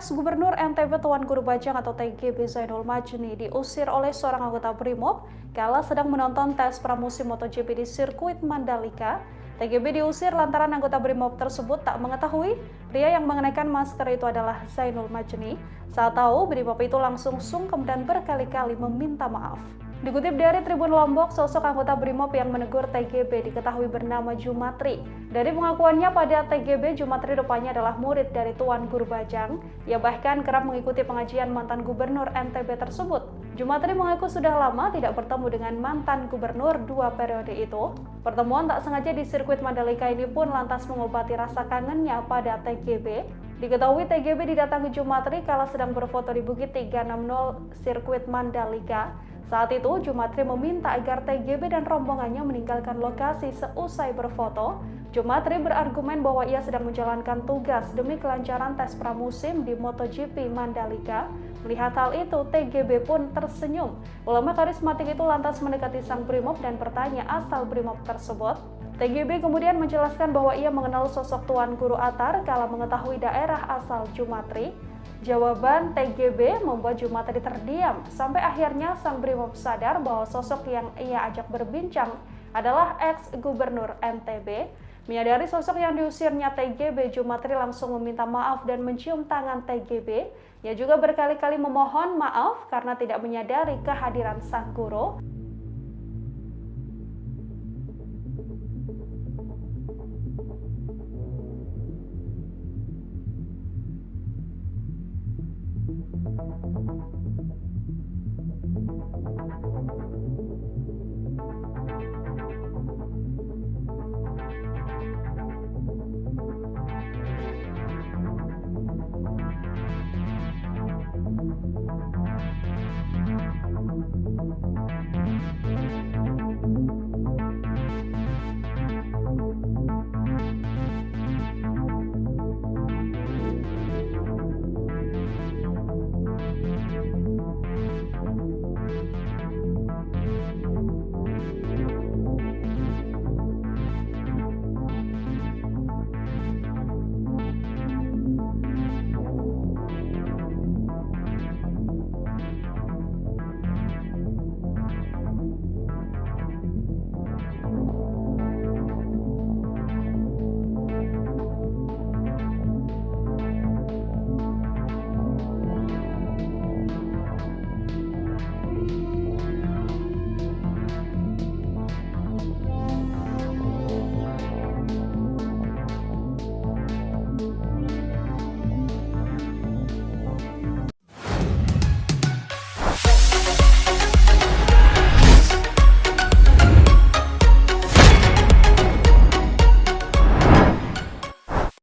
Ex-Gubernur NTB Tuan Guru Bajang atau TGB Zainul Majni diusir oleh seorang anggota BRIMOB kala sedang menonton tes pramusim MotoGP di sirkuit Mandalika. TGB diusir lantaran anggota BRIMOB tersebut tak mengetahui pria yang mengenakan masker itu adalah Zainul Majni. Saat tahu, BRIMOB itu langsung sungkem dan berkali-kali meminta maaf. Dikutip dari Tribun Lombok, sosok anggota BRIMOB yang menegur TGB diketahui bernama Jumatri. Dari pengakuannya pada TGB, Jumatri rupanya adalah murid dari Tuan Guru Bajang. Ia bahkan kerap mengikuti pengajian mantan gubernur NTB tersebut. Jumatri mengaku sudah lama tidak bertemu dengan mantan gubernur 2 periode itu. Pertemuan tak sengaja di sirkuit Mandalika ini pun lantas mengobati rasa kangennya pada TGB. Diketahui TGB didatangi Jumatri kala sedang berfoto di Bukit 360 sirkuit Mandalika. Saat itu, Jumatri meminta agar TGB dan rombongannya meninggalkan lokasi seusai berfoto. Jumatri berargumen bahwa ia sedang menjalankan tugas demi kelancaran tes pramusim di MotoGP Mandalika. Melihat hal itu, TGB pun tersenyum. Ulama karismatik itu lantas mendekati sang BRIMOB dan bertanya asal BRIMOB tersebut. TGB kemudian menjelaskan bahwa ia mengenal sosok Tuan Guru Atar kala mengetahui daerah asal Jumatri. Jawaban TGB membuat Jumatri terdiam, sampai akhirnya sang BRIMOB sadar bahwa sosok yang ia ajak berbincang adalah ex-gubernur NTB. Menyadari sosok yang diusirnya TGB, Jumatri langsung meminta maaf dan mencium tangan TGB. Ia juga berkali-kali memohon maaf karena tidak menyadari kehadiran sang guru.